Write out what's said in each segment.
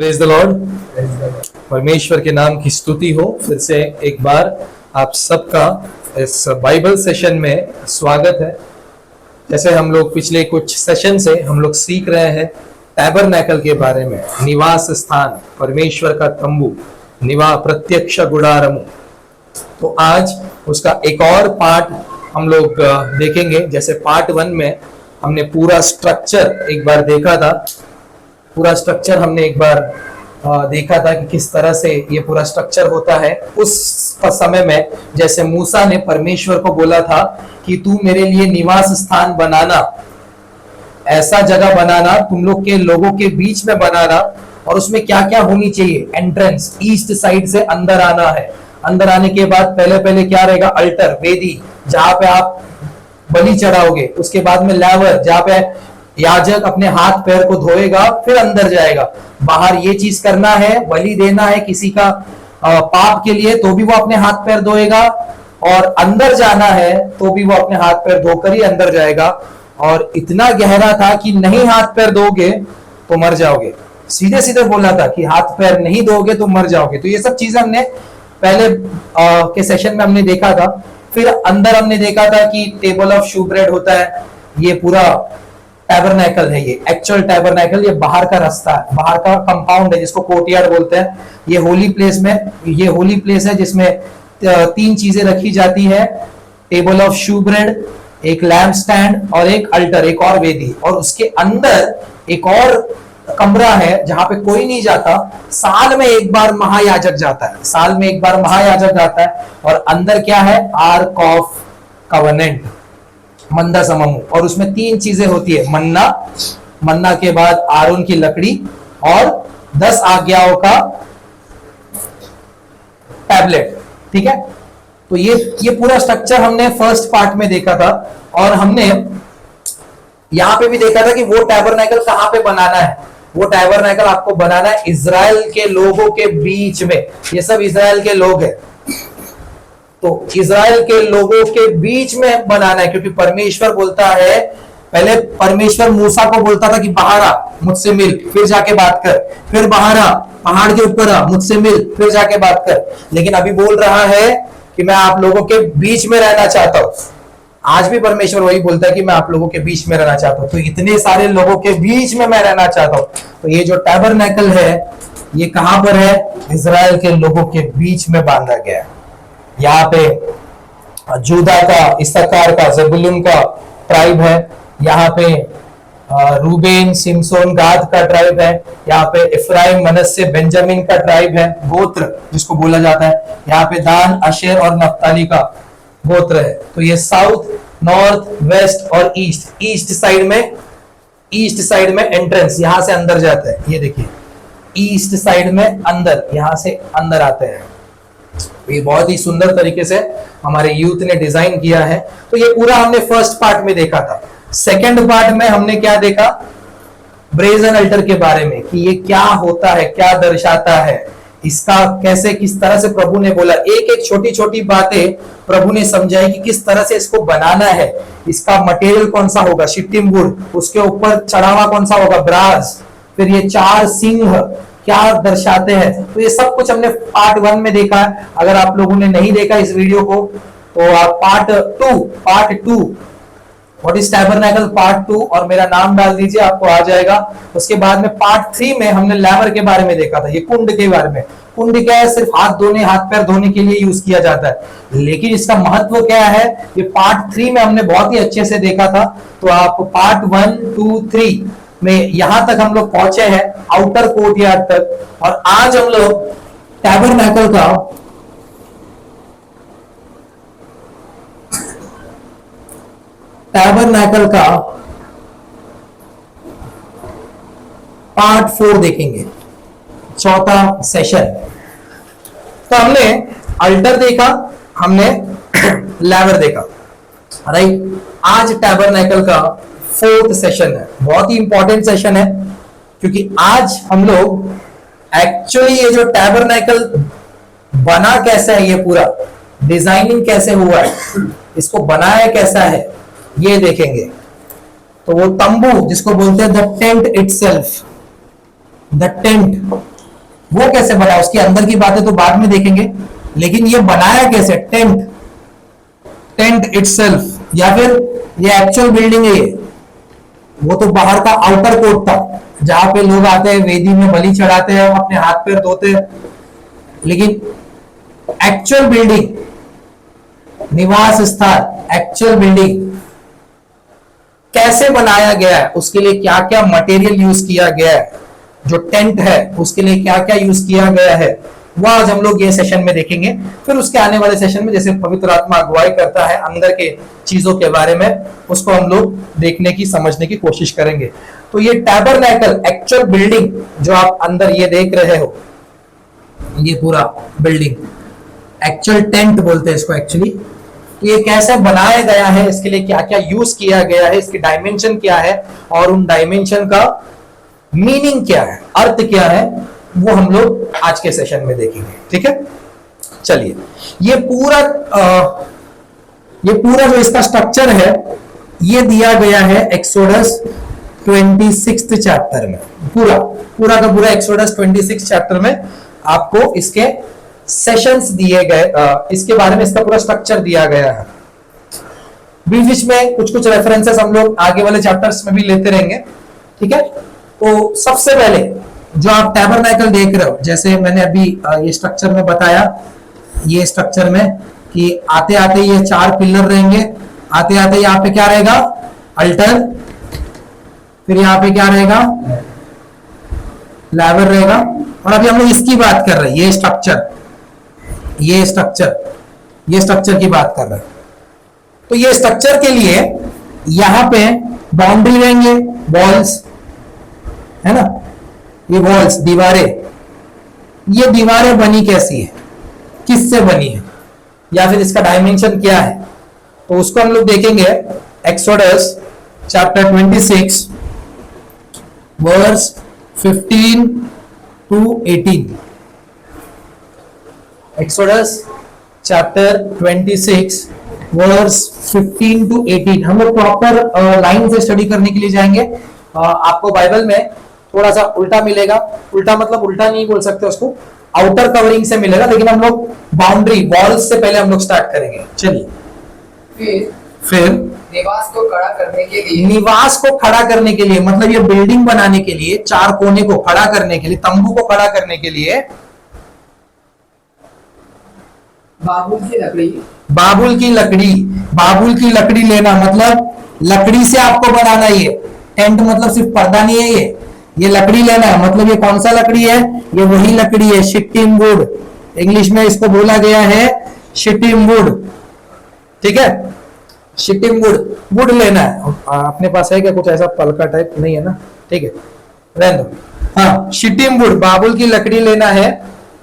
Praise the Lord. परमेश्वर के नाम की स्तुति हो। फिर से एक बार आप सबका इस बाइबल सेशन में स्वागत है। जैसे हम लोग पिछले कुछ सेशन से हम लोग सीख रहे हैं टैबरनैकल के बारे में, निवास स्थान, परमेश्वर का तंबू, प्रत्यक्ष गुडारमु। तो आज उसका एक और पार्ट हम लोग देखेंगे। जैसे पार्ट 1 में हमने पूरा स्ट्रक्चर एक बार देखा था, पूरा स्ट्रक्चर हमने एक बार देखा था कि किस तरह से ये पूरा स्ट्रक्चर होता है। उस समय में जैसे मूसा ने परमेश्वर को बोला था कि तू मेरे लिए निवास स्थान बनाना, ऐसा जगह बनाना, तुम लोग के लोगों के बीच में बनाना, और उसमें क्या क्या होनी चाहिए। एंट्रेंस ईस्ट साइड से अंदर आना है। अंदर आने के बाद पहले क्या रहेगा, अल्टर, वेदी, जहां पे आप बलि चढ़ाओगे। उसके बाद में लैवर, जहां पे याजक अपने हाथ पैर को धोएगा, फिर अंदर जाएगा। बाहर ये चीज करना है, बलि देना है किसी का पाप के लिए, तो भी वो अपने हाथ पैर धोएगा, और अंदर जाना है तो भी वो अपने हाथ पैर धोकर ही अंदर जाएगा। और इतना गहरा था कि नहीं हाथ पैर धोगे तो मर जाओगे। सीधे सीधे बोला था कि हाथ पैर नहीं धोगे तो मर जाओगे। तो ये सब चीजें हमने पहले के सेशन में हमने देखा था। फिर अंदर हमने देखा था कि टेबल ऑफ शू ब्रेड होता है। ये पूरा टैबरनैकल है, ये एक्चुअल टैबरनैकल, ये बाहर का रास्ता है, बाहर का कंपाउंड है जिसको कोर्टयार्ड बोलते हैं। ये होली प्लेस में, ये होली प्लेस है जिसमें 3 चीजें रखी जाती है, टेबल ऑफ शू ब्रेड, एक लैम्प स्टैंड और एक अल्टर, एक और वेदी। और उसके अंदर एक और कमरा है जहां पे कोई नहीं जाता। साल में एक बार महायाजक जाता है, साल में एक बार महायाजक जाता है। और अंदर क्या है, आर्क ऑफ कवेनेंट, मंदा सममु। और उसमें 3 चीजें होती है, मन्ना, मन्ना के बाद आरोन की लकड़ी और 10 आज्ञाओं का टैबलेट। ठीक है, तो ये पूरा स्ट्रक्चर हमने फर्स्ट पार्ट में देखा था। और हमने यहां पे भी देखा था कि वो टैबरनैकल कहां पे बनाना है। वो टैबरनैकल आपको बनाना है इजराइल के लोगों के बीच में। ये सब इजराइल के लोग हैं, तो इजराइल के लोगों के बीच में बनाना है। क्योंकि परमेश्वर बोलता है, पहले परमेश्वर मूसा को बोलता था कि बाहर आ, मुझसे मिल, फिर जाके बात कर। फिर बाहर आ, पहाड़ के ऊपर आ, मुझसे मिल, फिर जाके बात कर। लेकिन अभी बोल रहा है कि मैं आप लोगों के बीच में रहना चाहता हूं। आज भी परमेश्वर वही बोलता है कि मैं आप लोगों के बीच में रहना चाहता हूं। तो इतने सारे लोगों के बीच में मैं रहना चाहता हूं। तो ये जो टैबरनैकल है, ये कहां पर है, इजराइल के लोगों के बीच में बांधा गया है। यहाँ पे जूदा का, इस्साकार का, ज़बूलून का ट्राइब है। यहाँ पे रूबेन, सिमसोन, गाद का ट्राइब है। यहाँ पे इफ्राइम, मनस्से, बेंजामिन का ट्राइब है, गोत्र जिसको बोला जाता है। यहाँ पे दान, आशेर और नफ्ताली का गोत्र है। तो ये साउथ, नॉर्थ, वेस्ट और ईस्ट, ईस्ट साइड में एंट्रेंस, यहां से अंदर जाता है। ये देखिए, ईस्ट साइड में अंदर, यहां से अंदर आते हैं। ये बहुत ही सुंदर तरीके से हमारे यूथ ने डिजाइन किया है। तो ये पूरा हमने फर्स्ट पार्ट में देखा था। सेकंड पार्ट में हमने क्या देखा, ब्रेजन अल्टर के बारे में, कि ये क्या होता है, क्या दर्शाता है, इसका कैसे, किस तरह से प्रभु ने बोला। एक एक छोटी छोटी बातें प्रभु ने समझाई कि किस तरह से इसको बनाना है। इसका मटेरियल कौन सा होगा, शिट्टिम वुड, उसके ऊपर चढ़ावा कौन सा होगा, ब्रास। फिर ये 4 सिंह क्या दर्शाते हैं। तो ये सब कुछ हमने पार्ट 1 में देखा है। अगर आप लोगों ने नहीं देखा इस वीडियो को, तो आप पार्ट 2 व्हाट इज टैबरनैकल पार्ट 2 और मेरा नाम डाल दीजिए, आपको आ जाएगा। उसके बाद में पार्ट 3 में हमने लैवर के बारे में देखा था, ये कुंड के बारे में। कुंड क्या है, सिर्फ हाथ पैर धोने के लिए यूज किया जाता है, लेकिन इसका महत्व क्या है, ये पार्ट 3 में हमने बहुत ही अच्छे से देखा था। तो आप पार्ट 1, 2, 3 में यहां तक हम लोग पहुंचे हैं, आउटर कोर्टयार्ड तक। और आज हम लोग टैबरनैकल का पार्ट 4 देखेंगे, चौथा सेशन। तो हमने अल्टर देखा, हमने लैवर देखा, राइट। आज टैबरनैकल का 4th सेशन है। बहुत ही इंपॉर्टेंट सेशन है, क्योंकि आज हम लोग एक्चुअली ये जो टैबरनैकल बना कैसा है, ये पूरा डिजाइनिंग कैसे हुआ है, इसको बनाया कैसा है, ये देखेंगे। तो वो तंबू जिसको बोलते हैं the tent itself, the tent वो कैसे बना, उसके अंदर की बातें तो बाद में देखेंगे, लेकिन ये बनाया कैसे, टेंट, टेंट इटसेल्फ, या फिर ये एक्चुअल बिल्डिंग है ये, वो तो बाहर का आउटर कोर्ट था जहां पे लोग आते हैं, वेदी में बलि चढ़ाते हैं, अपने हाथ पैर धोते हैं, लेकिन एक्चुअल बिल्डिंग, निवास स्थान, एक्चुअल बिल्डिंग कैसे बनाया गया है, उसके लिए क्या क्या मटेरियल यूज किया गया है, जो टेंट है उसके लिए क्या क्या यूज किया गया है, वो आज हम लोग ये सेशन में देखेंगे। फिर उसके आने वाले सेशन में जैसे पवित्र आत्मा अगुवाई करता है अंदर के चीजों के बारे में, उसको हम लोग देखने की समझने की कोशिश करेंगे। तो ये टैबरनैकल एक्चुअल बिल्डिंग जो आप अंदर ये देख रहे हो, ये पूरा बिल्डिंग एक्चुअल टेंट बोलते हैं इसको एक्चुअली, ये कैसे बनाया गया है, इसके लिए क्या क्या यूज किया गया है, इसकी डायमेंशन क्या है, और उन डायमेंशन का मीनिंग क्या है, अर्थ क्या है, वो हम लोग आज के सेशन में देखेंगे। ठीक है, चलिए ये पूरा जो इसका स्ट्रक्चर है ये दिया गया है एक्सोडस 26 चैप्टर में, पूरा का पूरा एक्सोडस 26 चैप्टर में आपको इसके सेशंस दिए गए, इसके बारे में इसका पूरा स्ट्रक्चर दिया गया है। बीच बीच में कुछ कुछ रेफरेंसेस हम लोग आगे वाले चैप्टर्स में भी लेते रहेंगे। ठीक है, तो सबसे पहले जो आप टैबरनैकल देख रहे हो, जैसे मैंने अभी ये स्ट्रक्चर में बताया, ये स्ट्रक्चर में कि आते आते ये 4 पिलर रहेंगे, आते आते यहाँ पे क्या रहेगा, अल्टर, फिर यहाँ पे क्या रहेगा, लैवर रहेगा, और अभी हम लोग इसकी बात कर रहे हैं, ये स्ट्रक्चर की बात कर रहे हैं। तो ये स्ट्रक्चर के लिए यहां पे बाउंड्री रहेंगे, वॉल्स है ना, ये वॉल्स, दीवारें, ये दीवारें बनी कैसी है, किससे बनी है, या फिर इसका डायमेंशन क्या है, तो उसको हम लोग देखेंगे Exodus chapter 26 verse 15 to 18। Exodus chapter 26 verse 15 to 18 हम लोग प्रॉपर लाइन से स्टडी करने के लिए जाएंगे। आपको बाइबल में थोड़ा सा उल्टा मिलेगा, उल्टा मतलब उल्टा नहीं बोल सकते उसको, आउटर कवरिंग से मिलेगा, लेकिन हम लोग बाउंड्री वॉल्स से पहले हम लोग स्टार्ट करेंगे। चलिए फिर निवास को खड़ा करने के लिए, निवास को खड़ा करने के लिए मतलब ये बिल्डिंग बनाने के लिए, 4 कोने को खड़ा करने के लिए, तंबू को खड़ा करने के लिए बाबुल की लकड़ी लेना, मतलब लकड़ी से आपको बनाना, ये टेंट मतलब सिर्फ पर्दा नहीं है, ये लकड़ी लेना है। मतलब ये कौन सा लकड़ी है, ये वही लकड़ी है शिट्टिम वुड, इंग्लिश में इसको बोला गया है शिट्टिम वुड। ठीक है, शिट्टिम वुड लेना है। अपने पास है क्या कुछ ऐसा पलका टाइप, नहीं है ना, ठीक है रहने दो। हाँ, शिट्टिम वुड, बाबुल की लकड़ी लेना है।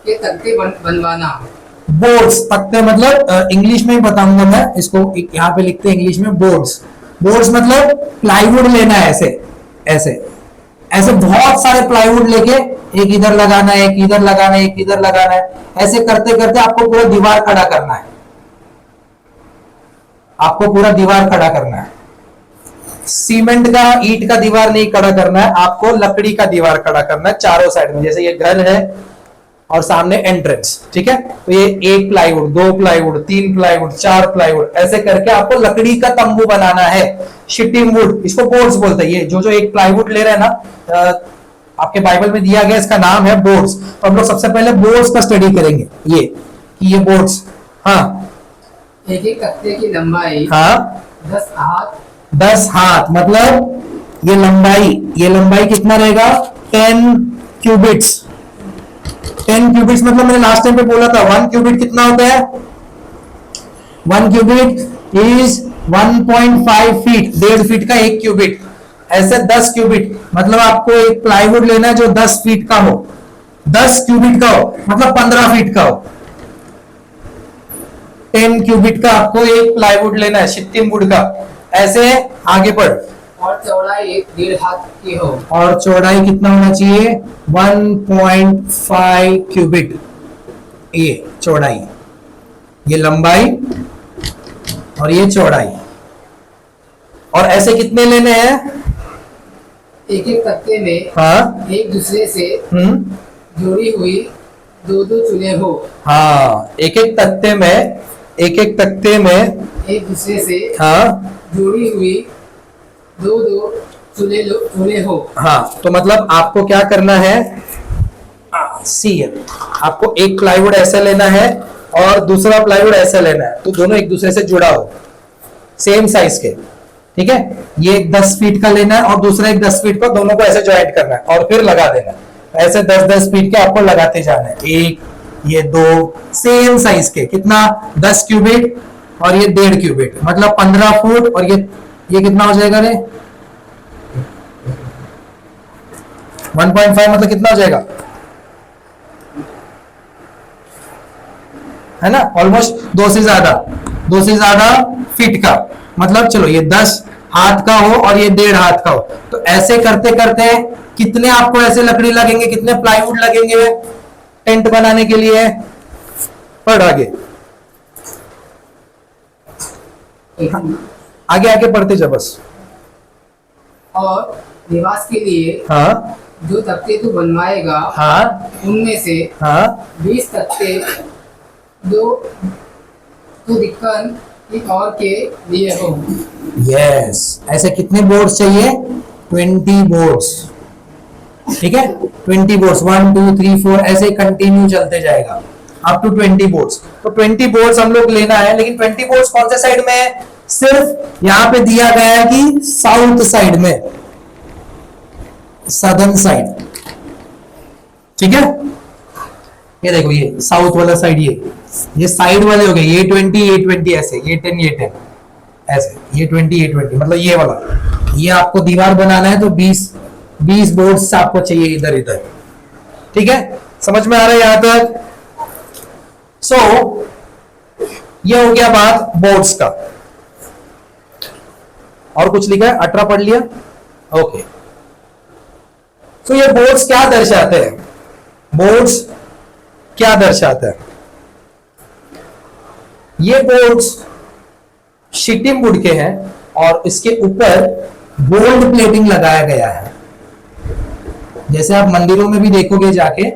के तख्ते बनवाना, बोर्ड्स, तख्ते मतलब इंग्लिश में ही बताऊंगा मैं इसको, यहाँ पे लिखते हैं इंग्लिश में बोर्ड्स मतलब प्लाईवुड लेना है, ऐसे बहुत सारे प्लाईवुड लेके एक इधर लगाना है, एक इधर लगाना है, एक इधर लगाना है, ऐसे करते करते आपको पूरा दीवार खड़ा करना है, सीमेंट का, ईंट का दीवार नहीं खड़ा करना है, आपको लकड़ी का दीवार खड़ा करना है चारों साइड में। जैसे ये घर है और सामने एंट्रेंस, ठीक है, तो ये 1 प्लाईवुड, 2 प्लाईवुड, 3 प्लाईवुड, 4 प्लाईवुड, ऐसे करके आपको लकड़ी का तंबू बनाना है। शिटिंग वुड, इसको बोर्ड्स बोलते हैं। ये जो 1 प्लाईवुड ले रहे हैं ना, आपके बाइबल में दिया गया, इसका नाम है बोर्ड्स। तो हम लोग सबसे पहले बोर्ड्स का स्टडी करेंगे, ये बोर्ड्स। हाँ, एक तख्ते की लंबाई, हाँ 10 हाथ, मतलब ये लंबाई कितना रहेगा, 10 क्यूबिट्स। 10 क्यूबिट्स मतलब मैंने लास्ट टाइम पे बोला था 1 क्यूबिट कितना होता है, 1 क्यूबिट इज 1.5 फीट, 1.5 फीट का 1 क्यूबिट। ऐसे 10 क्यूबिट मतलब आपको एक प्लाईवुड लेना है जो 10 फीट का हो, 10 क्यूबिट का हो मतलब 15 फीट का हो। 10 क्यूबिट का आपको एक प्लाईवुड लेना है, शिट्टिम वुड का। ऐसे आगे बढ़, और चौड़ाई 1.5 हाथ की हो, और चौड़ाई कितना होना चाहिए, 1.5 क्यूबिट। ये चौड़ाई, ये लंबाई और ये चौड़ाई। और ऐसे कितने लेने हैं, एक तख्ते में हाँ एक दूसरे से जोड़ी हुई दो दो चूल्हे हो, हाँ, एक एक तख्ते में एक दूसरे से हाँ जोड़ी हुई दो दो चूल्हे हो। हाँ, तो मतलब आपको क्या करना है, सी है, आपको एक प्लाईवुड ऐसे लेना है और दूसरा प्लाईवुड ऐसे लेना है, तो दोनों एक दूसरे से जुड़ा हो, सेम साइज के, ठीक है। ये एक 10 फीट का लेना है और दूसरा एक 10 फीट का, दोनों को ऐसे ज्वाइंट करना है और फिर लगा देना है। ऐसे 10-10 फीट के आपको लगाते जाना है, एक, ये दो, सेम साइज के, कितना, 10 क्यूबिट और ये 1.5 क्यूबिट, मतलब 15 फुट, और ये कितना हो जाएगा रे, 1.5 मतलब कितना हो जाएगा, है ना, ऑलमोस्ट 2 से ज्यादा फीट का, मतलब चलो ये 10 हाथ का हो और ये 1.5 हाथ का हो, तो ऐसे करते करते कितने आपको ऐसे लकड़ी लगेंगे, कितने प्लाईवुड लगेंगे टेंट बनाने के लिए, पढ़ आगे, आगे आगे पढ़ते जा बस। और निवास के लिए हाँ जो तख्ते तू बनवाएगा, हाँ उनमें से हाँ 20 तख्ते दो तो दिक्कन एक और के लिए हो। यस, ऐसे कितने बोर्ड्स चाहिए, 20 बोर्ड्स, ठीक है, 20 बोर्ड्स, 1 2 3 4 ऐसे कंटिन्यू चलते जाएगा अप टू 20 बोर्ड्स। तो 20 बोर्ड्स हम लोग लेना है, लेकिन 20 बोर्ड्स कौन से साइड में है, सिर्फ यहां पे दिया गया है कि साउथ साइड में, सदर्न साइड, ठीक है। ये देखो, ये साउथ वाला साइड, ये साइड वाले हो गए, ये 20 ऐसे, ये 10 ऐसे, ये 20 मतलब ये वाला, ये आपको दीवार बनाना है तो 20 बोर्ड्स आपको चाहिए इधर इधर, ठीक है, समझ में आ रहा है यहां तक। सो ये हो गया बात बोर्ड्स का। और कुछ लिखा है, 18 पढ़ लिया, ओके। तो ये बोर्ड्स क्या दर्शाते हैं, बोर्ड्स क्या दर्शाता है, ये बोर्ड्स शीटिंग वुड के हैं और इसके ऊपर गोल्ड प्लेटिंग लगाया गया है। जैसे आप मंदिरों में भी देखोगे जाके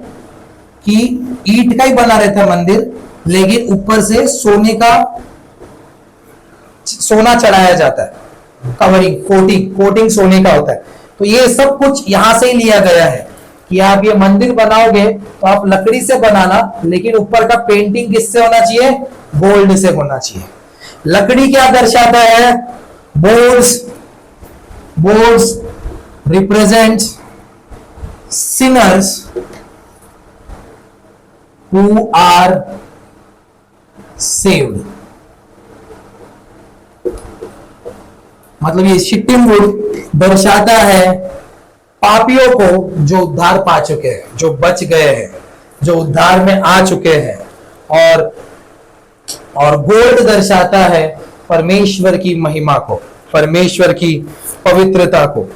कि ईंट का ही बना रहता है मंदिर, लेकिन ऊपर से सोना चढ़ाया जाता है, कवरिंग, कोटिंग सोने का होता है। तो ये सब कुछ यहां से ही लिया गया है कि आप ये मंदिर बनाओगे तो आप लकड़ी से बनाना, लेकिन ऊपर का पेंटिंग किससे होना चाहिए, गोल्ड से होना चाहिए। लकड़ी क्या दर्शाता है, boards represent sinners who are saved, मतलब ये शिटिंग वुड दर्शाता है पापियों को जो उद्धार पा चुके हैं, जो बच गए हैं, जो उद्धार में आ चुके हैं, और गोल्ड दर्शाता है परमेश्वर की महिमा को, परमेश्वर की पवित्रता को,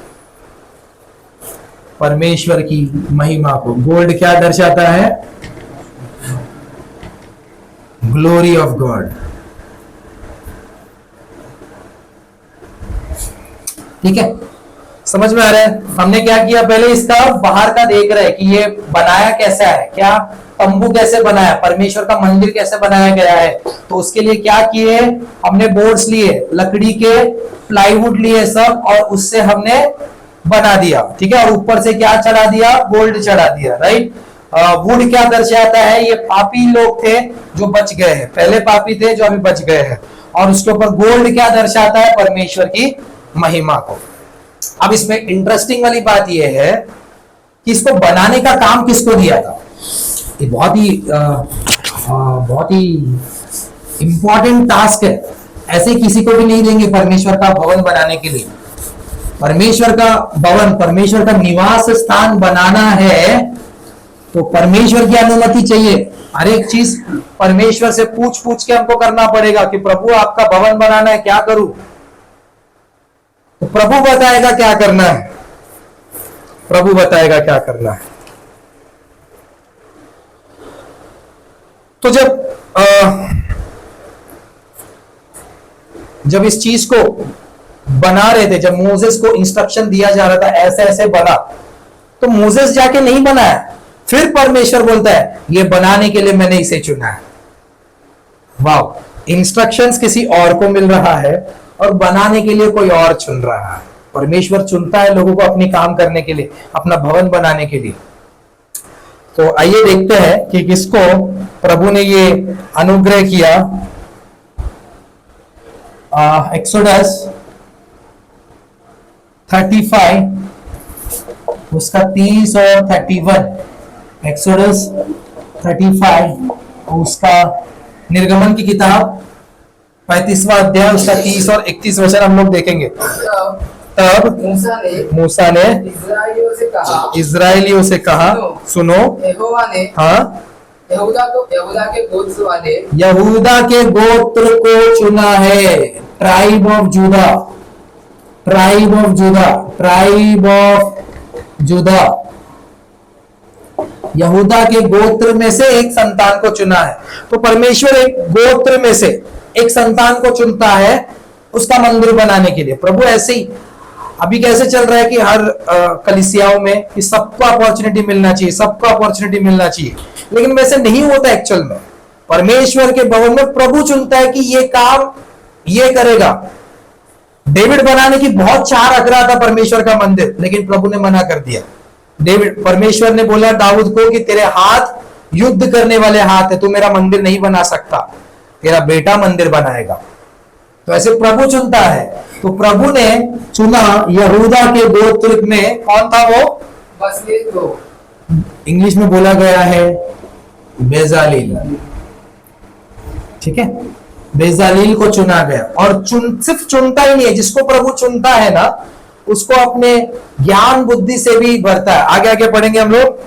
परमेश्वर की महिमा को। गोल्ड क्या दर्शाता है, ग्लोरी ऑफ गॉड, ठीक है, समझ में आ रहा है। हमने क्या किया, पहले इसका बाहर का देख रहे हैं कि ये बनाया कैसा है, क्या तंबू कैसे बनाया, परमेश्वर का मंदिर कैसे बनाया गया है। तो उसके लिए क्या किए, हमने बोर्ड्स लिए, लकड़ी के प्लाईवुड लिए सब, और उससे हमने बना दिया, ठीक है। और ऊपर से क्या चढ़ा दिया, गोल्ड चढ़ा दिया, राइट। वुड क्या दर्शाता है, ये पापी लोग थे जो बच गए हैं, पहले पापी थे जो अभी बच गए हैं। और उसके ऊपर गोल्ड क्या दर्शाता है, परमेश्वर की महिमा को। अब इसमें इंटरेस्टिंग वाली बात यह है कि इसको बनाने का काम किसको दिया था। ये बहुत ही इंपॉर्टेंट टास्क है, ऐसे किसी को भी नहीं देंगे परमेश्वर का भवन बनाने के लिए। परमेश्वर का भवन, परमेश्वर का निवास स्थान बनाना है तो परमेश्वर की अनुमति चाहिए। हर एक चीज परमेश्वर से पूछ पूछ के हमको करना पड़ेगा कि प्रभु आपका भवन बनाना है, क्या करूं। तो प्रभु बताएगा क्या करना है, प्रभु बताएगा क्या करना है। तो जब इस चीज को बना रहे थे, जब मोसेस को इंस्ट्रक्शन दिया जा रहा था ऐसे ऐसे बना, तो मोसेस जाके नहीं बनाया, फिर परमेश्वर बोलता है ये बनाने के लिए मैंने इसे चुना है। वाह, इंस्ट्रक्शंस किसी और को मिल रहा है और बनाने के लिए कोई और चुन रहा है। परमेश्वर चुनता है लोगों को अपनी काम करने के लिए, अपना भवन बनाने के लिए। तो आइए देखते हैं कि किसको प्रभु ने ये अनुग्रह किया। एक्सोडस 35 उसका 30 और 31, एक्सोडस 35 उसका निर्गमन की किताब 35वां अध्याय उसका 30 और 31 वचन हम लोग देखेंगे। तब मूसा ने इस्राएलियों से कहा, सुनो, यहोवा ने हाँ, यहूदा के गोत्र वाले यहूदा के गोत्र को चुना है। Tribe of Judah, tribe of Judah, tribe of Judah, यहूदा के गोत्र में से एक संतान को चुना है। तो परमेश्वर एक गोत्र में से एक संतान को चुनता है उसका मंदिर बनाने के लिए। प्रभु ऐसे ही अभी कैसे चल रहा है कि हर कलीसियाओं में कि सबको अपॉर्चुनिटी मिलना चाहिए, सबको अपॉर्चुनिटी मिलना चाहिए, लेकिन वैसे नहीं होता एक्चुअल में। परमेश्वर के भवन में प्रभु चुनता है कि ये काम ये करेगा। डेविड बनाने की बहुत चाह रख रहा था परमेश्वर का मंदिर, लेकिन प्रभु ने मना कर दिया। डेविड, परमेश्वर ने बोला दाऊद को कि तेरे हाथ युद्ध करने वाले हाथ है, तू मेरा मंदिर नहीं बना सकता, तेरा बेटा मंदिर बनाएगा। तो ऐसे प्रभु चुनता है। तो प्रभु ने चुना यहूदा के गोत्र में, कौन था वो? बसलेल को इंग्लिश में बोला गया है बेजालील, ठीक है, बेजालील को चुना गया। और सिर्फ चुनता ही नहीं है, जिसको प्रभु चुनता है ना उसको अपने ज्ञान बुद्धि से भी भरता है। आगे आगे पढ़ेंगे हम लोग।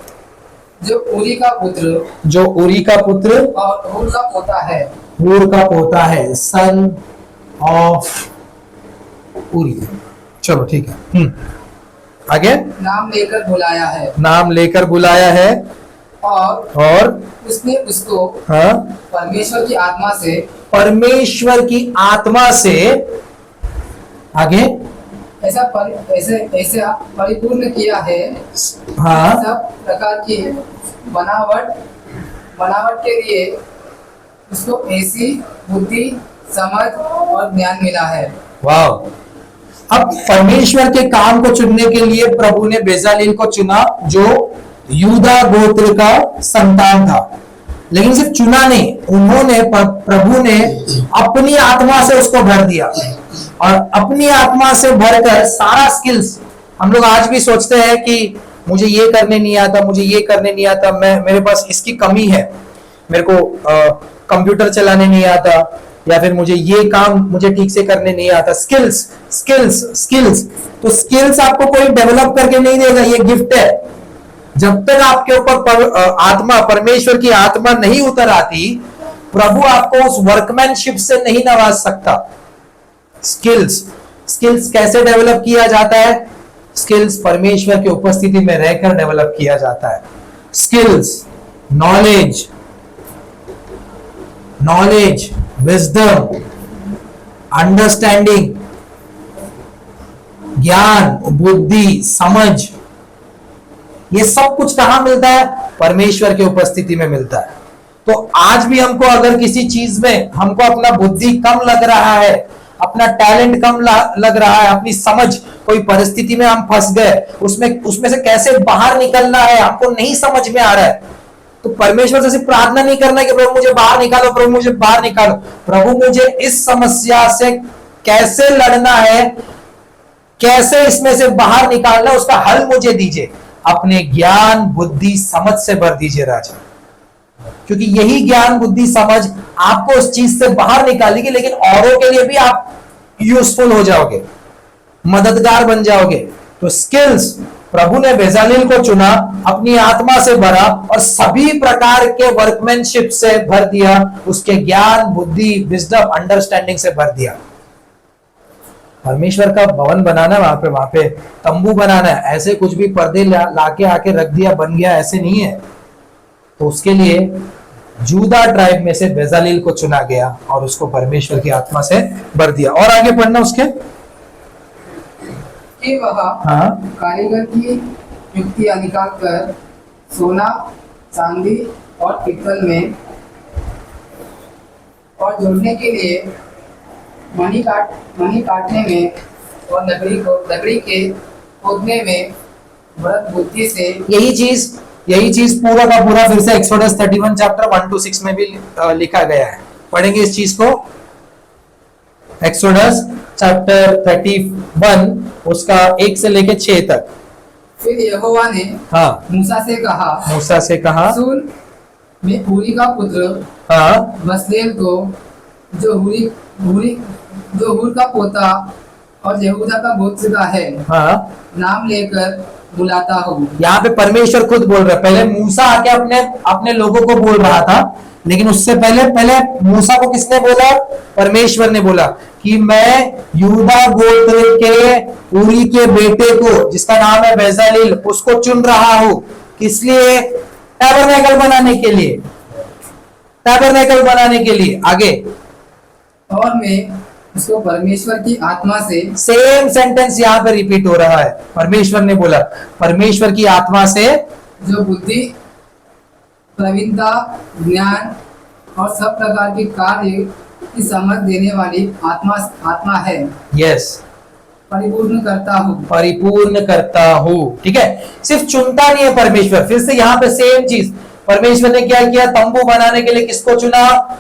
जो उरी का पुत्र, जो उरी का पुत्र और हूर का पोता है, हूर का पोता है, सन ऑफ उरी। चलो ठीक है, आगे। नाम लेकर बुलाया है, नाम लेकर बुलाया है और उसने उसको हाँ, परमेश्वर की आत्मा से, परमेश्वर की आत्मा से, आगे, ऐसा परिपूर्ण किया है, हाँ, सब प्रकार की बनावट के लिए उसको ऐसी बुद्धि, समझ और ज्ञान मिला है। वाह। अब परमेश्वर के काम को चुनने के लिए प्रभु ने बेजालील को चुना जो यूदा गोत्र का संतान था। लेकिन सिर्फ चुना नहीं, उन्होंने, प्रभु ने अपनी आत्मा से उसको भर दिया। और अपनी आत्मा से भरकर सारा स्किल्स, हम लोग आज भी सोचते हैं कि मुझे ये करने नहीं आता, मुझे ये करने नहीं आता, मेरे पास इसकी कमी है, मेरे को कंप्यूटर चलाने नहीं आता, या फिर मुझे ये काम मुझे ठीक से करने नहीं आता। स्किल्स स्किल्स स्किल्स, तो स्किल्स आपको कोई डेवलप करके नहीं देगा, ये गिफ्ट है। जब तक आपके ऊपर आत्मा, परमेश्वर की आत्मा नहीं उतर आती, प्रभु आपको उस वर्कमैनशिप से नहीं नवाज सकता। स्किल्स, स्किल्स कैसे डेवलप किया जाता है? स्किल्स परमेश्वर की उपस्थिति में रहकर डेवलप किया जाता है। Skills, knowledge, knowledge, wisdom, understanding, ज्ञान, बुद्धि, समझ, ये सब कुछ कहां मिलता है? परमेश्वर की उपस्थिति में मिलता है। तो आज भी हमको अगर किसी चीज में हमको अपना बुद्धि कम लग रहा है, अपना टैलेंट कम लग रहा है, अपनी समझ, कोई परिस्थिति में हम फंस गए, उसमें से कैसे बाहर निकलना है हमको नहीं समझ में आ रहा है, तो परमेश्वर से सिर्फ प्रार्थना नहीं करना कि प्रभु मुझे बाहर निकालो, प्रभु मुझे बाहर निकालो, प्रभु मुझे इस समस्या से कैसे लड़ना है, कैसे इसमें से बाहर निकालना, उसका हल मुझे दीजिए। अपने ज्ञान बुद्धि समझ से भर दीजिए राजा, क्योंकि यही ज्ञान बुद्धि समझ आपको उस चीज से बाहर निकालेगी, लेकिन औरों के लिए भी आप यूजफुल हो जाओगे, मददगार बन जाओगे। तो स्किल्स, प्रभु ने बेजालील को चुना, अपनी आत्मा से भरा और सभी प्रकार के वर्कमैनशिप से भर दिया, उसके ज्ञान बुद्धि विजडम अंडरस्टैंडिंग से भर दिया। परमेश्वर का भवन बनाना, वहां पे तंबू बनाना है, ऐसे कुछ भी पर्दे लाके आके रख दिया बन गया, ऐसे नहीं है। तो उसके लिए जूदा ट्राइब में से बेजालील को चुना गया और उसको परमेश्वर की आत्मा से भर दिया। और आगे पढ़ना उसके कि वह हाँ, कारीगर की युक्तियां निकाल कर सोना, चांदी और पीतल में, और जोड़ने के लिए मणि काटने में और लकड़ी के खोदने में बृहद बुद्धि से। यही चीज पूरा का पूरा फिर से एक्सोडस 31 चैप्टर 1 to 6 में भी लिखा गया है। पढ़ेंगे इस चीज को, एक्सोडस चैप्टर 31 उसका 1 से लेके 6 तक। फिर यहोवा ने हाँ मूसा से कहा, सुन, मैं हूरी का पुत्र हाँ बसलेल को, जो हूर का पोता और यहूदा का गोत्र का है, हाँ नाम लेकर बुलाता हूँ। यहाँ पे परमेश्वर खुद बोल रहा है। पहले मूसा आके अपने लोगों को बोल रहा था, लेकिन उससे पहले मूसा को किसने बोला? परमेश्वर ने बोला कि मैं यहूदा गोत्र के ऊरी के बेटे को, जिसका नाम है बेजालील, उसको चुन रहा हूं। किस लिए? टैबरनेकल बनाने के लिए, टैबरनेकल बनाने के लिए। आगे, और मैं उसको परमेश्वर की आत्मा से, सेम सेंटेंस यहाँ पे रिपीट हो रहा है। परमेश्वर ने बोला, परमेश्वर की आत्मा से, जो बुद्धि, प्रवीणता, ज्ञान और सब प्रकार के कार्य की समझ देने वाली आत्मा है, यस, परिपूर्ण करता हूं। ठीक है, सिर्फ चुनता नहीं है परमेश्वर। फिर से यहाँ पे सेम चीज, परमेश्वर ने क्या किया? तंबू बनाने के लिए किसको चुना?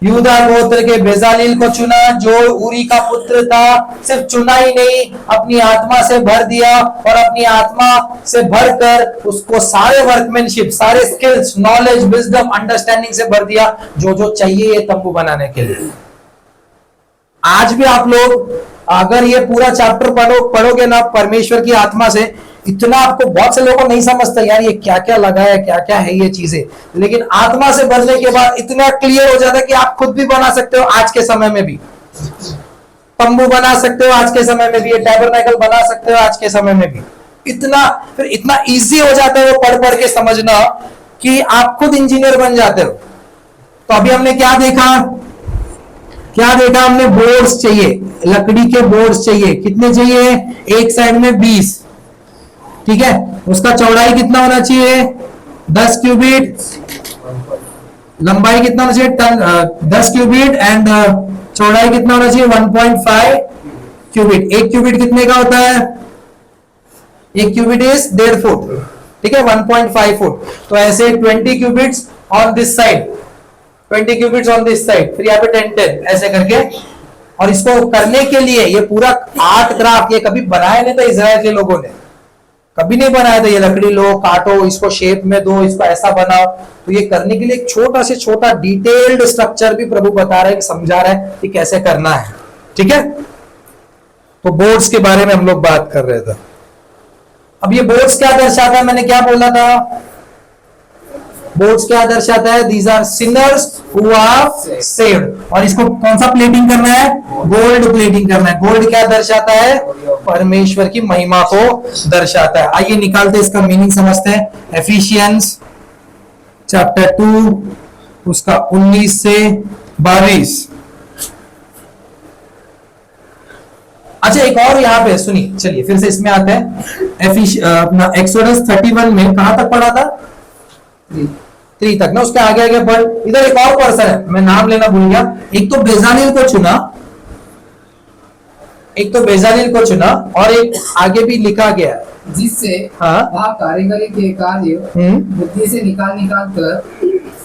यहूदा गोत्र के बेजालील को चुना, जो ऊरी का पुत्र था। सिर्फ चुना ही नहीं, अपनी आत्मा से भर दिया, और अपनी आत्मा से भरकर उसको सारे वर्कमैनशिप, सारे स्किल्स, नॉलेज, विजडम, अंडरस्टैंडिंग से भर दिया, जो जो चाहिए ये तंबू बनाने के लिए। आज भी आप लोग अगर ये पूरा चैप्टर पढ़ोगे ना परमेश्वर की आत्मा से, इतना आपको, बहुत से लोगों को नहीं समझता यार ये क्या क्या लगा है, क्या क्या है ये चीजें, लेकिन आत्मा से भरने के बाद इतना क्लियर हो जाता है कि आप खुद भी बना सकते हो। आज के समय में भी तंबू बना सकते हो, आज के समय में भी ये टैबरनेकल बना सकते हो, आज के समय में भी। फिर इतना इजी हो जाता है वो पढ़ के समझना कि आप खुद इंजीनियर बन जाते हो। तो अभी हमने क्या देखा? हमने बोर्ड्स चाहिए, लकड़ी के बोर्ड्स चाहिए। कितने चाहिए? एक साइड में 20, ठीक है। उसका चौड़ाई कितना होना चाहिए? 10 क्यूबिट। लंबाई कितना होना चाहिए? 10 क्यूबिट। एंड चौड़ाई कितना होना चाहिए? 1.5 क्यूबिट। एक क्यूबिट कितने का होता है? एक क्यूबिट इज 1.5 फुट, ठीक है, 1.5 फुट। तो ऐसे 20 qubits on this side, 20 qubits on this side, फिर यहाँ पे 10 ऐसे करके। और इसको करने के लिए ये पूरा आर्ट क्राफ्ट ये कभी बनाया नहीं था इजराइल के लोगों ने, कभी नहीं बनाया था। ये लकड़ी लो, काटो, इसको शेप में दो, इसको ऐसा बनाओ। तो ये करने के लिए एक छोटा से छोटा डिटेल्ड स्ट्रक्चर भी प्रभु बता रहा है, समझा रहा है कि कैसे करना है, ठीक है। तो बोर्ड्स के बारे में हम लोग बात कर रहे थे। अब ये बोर्ड्स क्या दर्शाता है? मैंने क्या बोला था? बोर्ड्स क्या दर्शाता है? These are sinners who are saved. और इसको कौन सा प्लेटिंग करना है? गोल्ड प्लेटिंग करना है। गोल्ड क्या दर्शाता है? परमेश्वर की महिमा को दर्शाता है। आइए निकालते इसका मीनिंग समझते हैं। एफिशियंस चैप्टर 2 उसका 19 से 22। अच्छा, एक और यहाँ पे सुनिए, चलिए फिर से इसमें आते हैं। अपना एक्सोडस 31 में कहां तक पढ़ा था? 3 तक ना, उसके आगे आगे बढ़। इधर एक और पर्सन है, मैं नाम लेना भूल गया। एक तो बेजालील को चुना, और एक आगे भी लिखा गया, जिससे हाँ, वह कारीगरी के कार्य बुद्धि से निकाल कर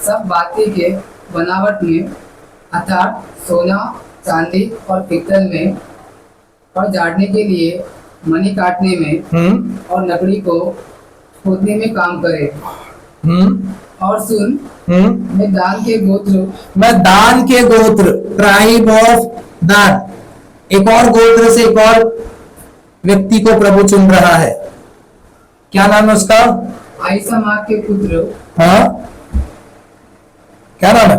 सब बातें के बनावट में, अर्थात सोना, चांदी और पीतल में, और झाड़ने के लिए मणि काटने में और लकड़ी को खोदने में काम करे। और सुन, मैं दान के गोत्र, ट्राइब ऑफ दान, एक और गोत्र से एक और व्यक्ति को प्रभु चुन रहा है। क्या नाम है उसका? आईसामाक के पुत्र, हाँ, क्या नाम है?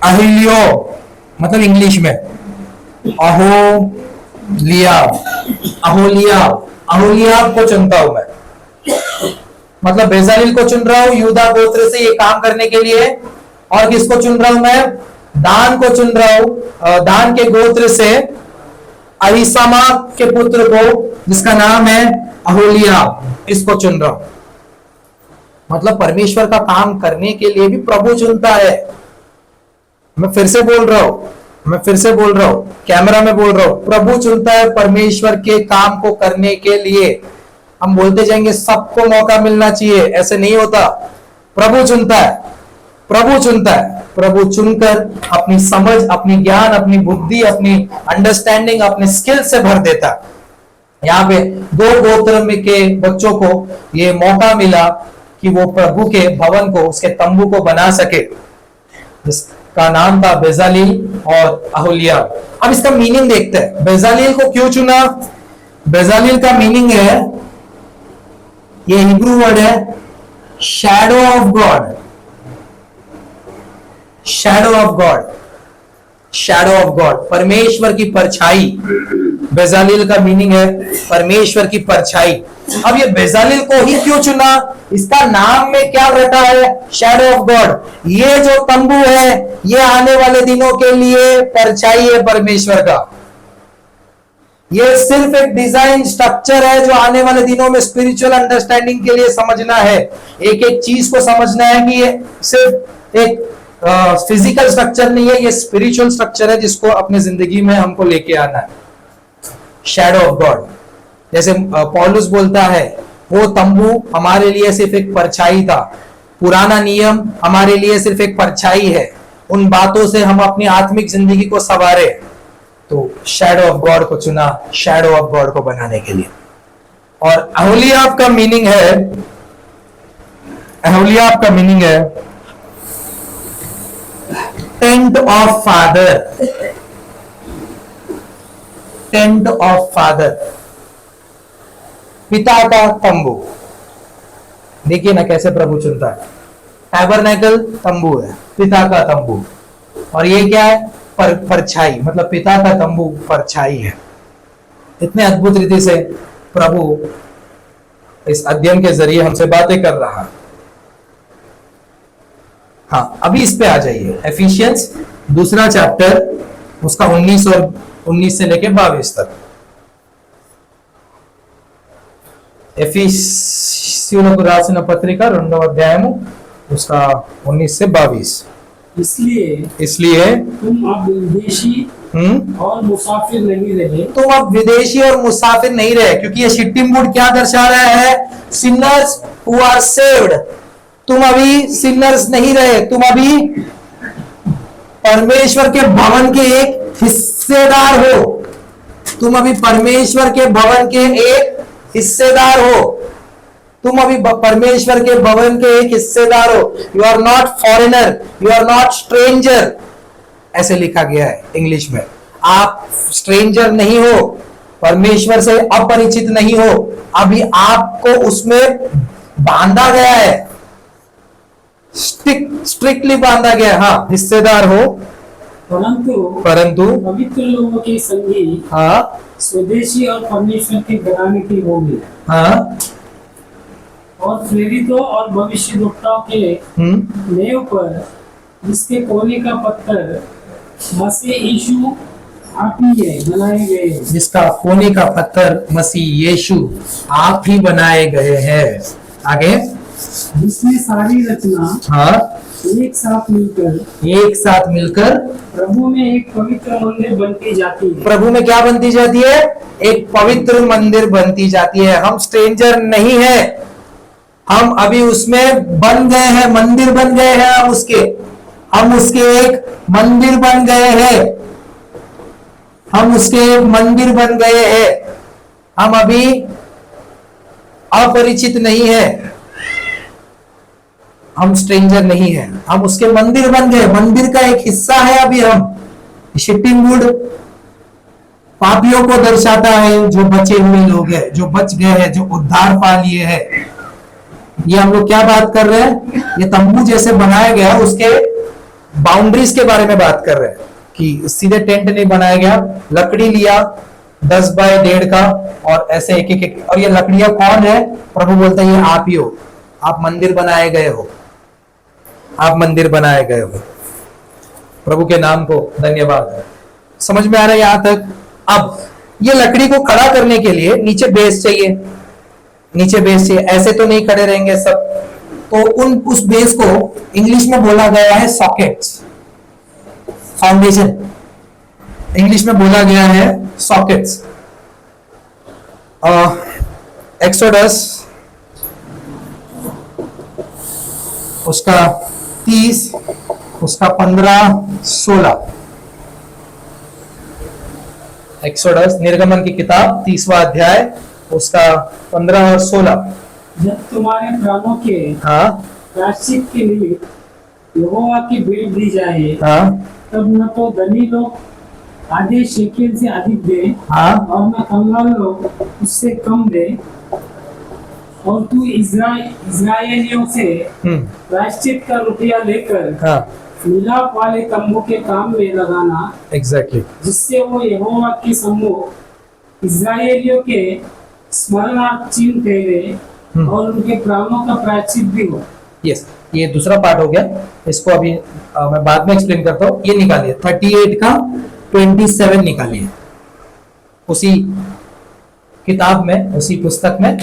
अहिलियो, मतलब इंग्लिश में अहोलियाब को चुनता हूं मैं। मतलब बेजालील को चुन रहा हूं यहूदा गोत्र से ये काम करने के लिए। और किसको चुन रहा हूं मैं? दान को चुन रहा हूं, दान के गोत्र से अहीसामा के पुत्र को, जिसका नाम है अहोलियाब, इसको चुन रहा हूं। मतलब परमेश्वर का काम करने के लिए भी प्रभु चुनता है। मैं फिर से बोल रहा हूं, कैमरा में बोल रहा हूं, प्रभु चुनता है परमेश्वर के काम को करने के लिए। हम बोलते जाएंगे सबको मौका मिलना चाहिए, ऐसे नहीं होता। प्रभु चुनता है, प्रभु चुनकर अपनी समझ, अपनी ज्ञान, अपनी बुद्धि, अपनी अंडरस्टैंडिंग, अपने स्किल से भर देता है। यहाँ पे 2 गोत्र में के बच्चों को ये मौका मिला कि वो प्रभु के भवन को, उसके तंबू को बना सके, जिसका नाम था बेजालील और अहोलियाब। अब इसका मीनिंग देखते हैं, बेजालील को क्यों चुना। बेजालील का मीनिंग है, ये हिब्रू वर्ड है shadow of God. Shadow of God, shadow of God, परमेश्वर की परछाई। बेजालील का मीनिंग है परमेश्वर की परछाई। अब ये बेजालील को ही क्यों चुना, इसका नाम में क्या रटा है, शैडो ऑफ गॉड। ये जो तंबू है ये आने वाले दिनों के लिए परछाई है परमेश्वर का। ये सिर्फ एक डिजाइन स्ट्रक्चर है जो आने वाले दिनों में स्पिरिचुअल अंडरस्टैंडिंग के लिए समझना है। एक एक चीज को समझना है कि ये सिर्फ एक फिजिकल स्ट्रक्चर नहीं है, ये स्पिरिचुअल स्ट्रक्चर है जिसको अपनी जिंदगी में हमको लेके आना है। शैडो ऑफ गॉड, जैसे पौलुस बोलता है, वो तंबू हमारे लिए सिर्फ एक परछाई था, पुराना नियम हमारे लिए सिर्फ एक परछाई है, उन बातों से हम अपनी आत्मिक जिंदगी को संवारे। तो शैडो ऑफ गॉड को चुना, शैडो ऑफ गॉड को बनाने के लिए। और अहोलियाब का मीनिंग है, अहोलियाब का मीनिंग है tent of father. Tent of father, पिता का तंबू। देखिए ना कैसे प्रभु चुनता है। टैबरनेकल तंबू है, पिता का तंबू, और ये क्या है, परछाई, मतलब पिता का तंबू परछाई है। इतने अद्भुत रीति से प्रभु इस अध्ययन के जरिए हमसे बातें कर रहा है। हाँ, अभी इस पे आ जाइए, एफिशिएंस 2 चैप्टर, उसका 19 और 19 से लेके 22 तक। ఎఫెసీయులకు రాసిన పత్రిక 2వ అధ్యాయము उसका 19 से 22। इसलिए तुम अब विदेशी और मुसाफिर नहीं रहे। तुम अब विदेशी और मुसाफिर नहीं रहे, क्योंकि ये शिट्टिमबुड क्या दर्शा रहा है, सिनर्स हु आर सेव्ड। तुम अभी सिनर्स नहीं रहे, तुम अभी परमेश्वर के भवन के एक हिस्सेदार हो। तुम अभी परमेश्वर के भवन के एक हिस्सेदार हो। तुम अभी परमेश्वर के भवन के एक हिस्सेदार हो। You are not foreigner, you are not stranger, ऐसे लिखा गया है इंग्लिश में। आप स्ट्रेंजर नहीं हो, परमेश्वर से अपरिचित नहीं हो, अभी आपको उसमें बांधा गया है, स्ट्रिक्टली बांधा गया है। हाँ, हिस्सेदार हो, परंतु पवित्र लोगों के संगी, हाँ, स्वदेशी और परमेश्वर के घराने की होगी। हाँ, और प्रेरितों और भविष्यद्वक्ताओं के नेव पर, जिसके कोने का पत्थर मसीह यीशु आप ही बनाए गए, जिसका कोने का पत्थर मसीह यीशु आप ही बनाए गए हैं। आगे, जिसमें सारी रचना हाँ, एक साथ मिलकर प्रभु में एक पवित्र मंदिर बनती जाती है। प्रभु में क्या बनती जाती है, एक पवित्र मंदिर बनती जाती है। हम स्ट्रेंजर नहीं है, हम अभी उसमें बन गए हैं, मंदिर बन गए हैं। हम उसके एक मंदिर बन गए हैं। हम उसके एक मंदिर बन गए हैं। हम अभी अपरिचित नहीं है, हम स्ट्रेंजर नहीं है, हम उसके मंदिर बन गए, मंदिर का एक हिस्सा है अभी हम। शिट्टिमबुड पापियों को दर्शाता है, जो बचे हुए लोग हैं, जो बच गए हैं, जो उद्धार पा लिए हैं। ये हम लोग क्या बात कर रहे हैं, ये तंबू जैसे बनाया गया उसके बाउंड्रीज के बारे में बात कर रहे हैं, कि सीधे टेंट नहीं बनाया गया, लकड़ी लिया 10 बाय 1.5 का, और ऐसे एक एक, और ये लकड़ियां कौन है, प्रभु बोलता है ये आप ही हो, आप मंदिर बनाए गए हो, आप मंदिर बनाए गए हो। प्रभु के नाम को धन्यवाद। समझ में आ रहा है यहां तक। अब ये लकड़ी को खड़ा करने के लिए नीचे बेस चाहिए, नीचे बेस चाहिए, ऐसे तो नहीं खड़े रहेंगे सब। तो उस बेस को इंग्लिश में बोला गया है सॉकेट्स। फाउंडेशन इंग्लिश में बोला गया है सॉकेट्स। एक्सोडस उसका 30, उसका 15, 16। एक्सोडस निर्गमन की किताब 30वां अध्याय उसका 15 और 16। जब तुम्हारे प्राणों के हाँ प्रायश्चित के निमित्त यहोवा की भेंट दी जाए, हाँ तब न तो धनी लोग आधे शेकेल से अधिक दे, हाँ और न कंगाल लोग उससे कम दे। और तू इस्राएलियों से प्रायश्चित का रुपया लेकर हाँ मिलाप वाले तंबू के काम में लगाना, एग्जैक्टली जिससे वो यहोवा के सम्मुख इस्राएलियों के स्मरणार्थ चिन्ह ठहरे और उनके प्राणों का प्रायश्चित भी हो। यस, ये दूसरा पार्ट हो गया। इसको अभी मैं बाद में एक्सप्लेन करता हूँ। ये निकालिए 38 का 27 निकालिए उसी किताब में, उसी पुस्तक में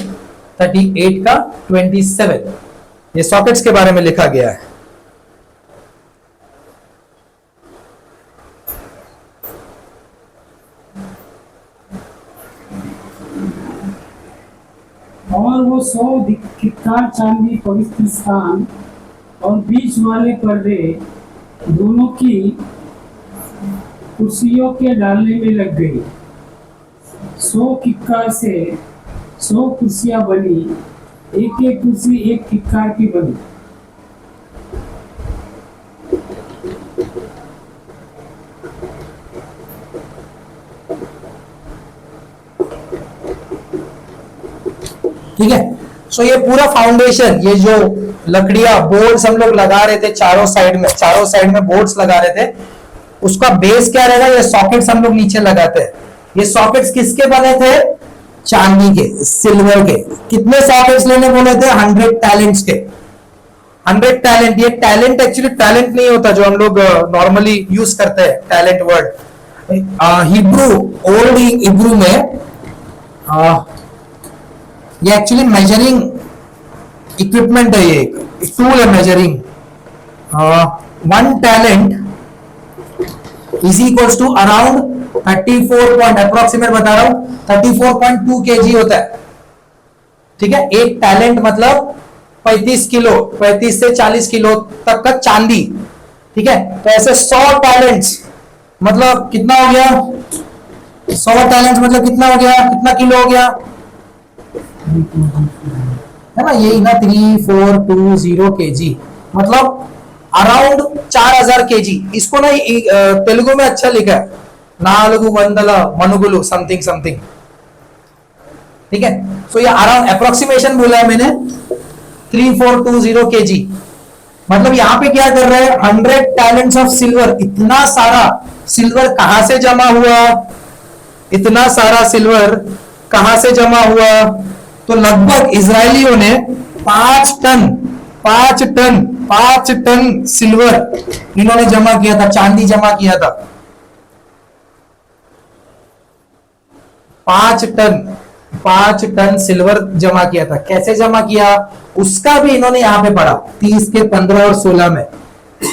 38 का 27। ये सॉकेट्स के बारे में लिखा गया है। और वो 100 किक्कार चांदी पवित्र स्थान और बीच वाले पर्दे दोनों की कुर्सियों के डालने में लग गई। 100 किक्कार से 100 कुर्सियां बनी, एक एक कुर्सी एक किक्कार की बनी। ठीक है। सो ये पूरा फाउंडेशन, ये जो लकड़ियां बोर्ड्स हम लोग लगा रहे थे चारों साइड में बोर्ड्स लगा रहे थे, उसका बेस क्या रहेगा? ये सॉकेट्स हम लोग नीचे लगाते हैं। ये सॉकेट्स किसके बने थे? चांदी के, सिल्वर के। कितने सॉकेट्स लेने बोले थे? 100 टैलेंट्स के। 100 टैलेंट। ये टैलेंट एक्चुअली टैलेंट नहीं होता जो हम लोग नॉर्मली यूज करते हैं, talent word. Hebrew, old Hebrew में ये एक्चुअली मेजरिंग इक्विपमेंट है, ये एक टूल है measuring. 1 talent is equals to around 34 point, approximate बता रहा हूं, 34.2 kg होता है। ठीक है, एक टैलेंट मतलब 35 किलो, 35 से 40 किलो तक का चांदी। ठीक है, तो ऐसे 100 टैलेंट्स मतलब कितना हो गया? 100 टैलेंट्स मतलब कितना हो गया? कितना किलो हो गया? है ना, यही ना, 3420 kg मतलब अराउंड 4000 kg। इसको ना तेलुगु में अच्छा लिखा है, 400 मनुगुलु समथिंग समथिंग। ठीक है, सो ये अराउंड अप्रोक्सीमेशन बोला है मैंने, 3420 kg। मतलब यहां पे क्या कर रहे हैं? 100 टैलेंट्स ऑफ सिल्वर। इतना सारा सिल्वर कहां से जमा हुआ? इतना सारा सिल्वर कहां से जमा हुआ? तो लगभग इजरायलियों ने 5 टन सिल्वर इन्होंने जमा किया था, चांदी जमा किया था। 5 टन सिल्वर जमा किया था। कैसे जमा किया उसका भी इन्होंने यहां पे पढ़ा 30 के 15 और 16 में,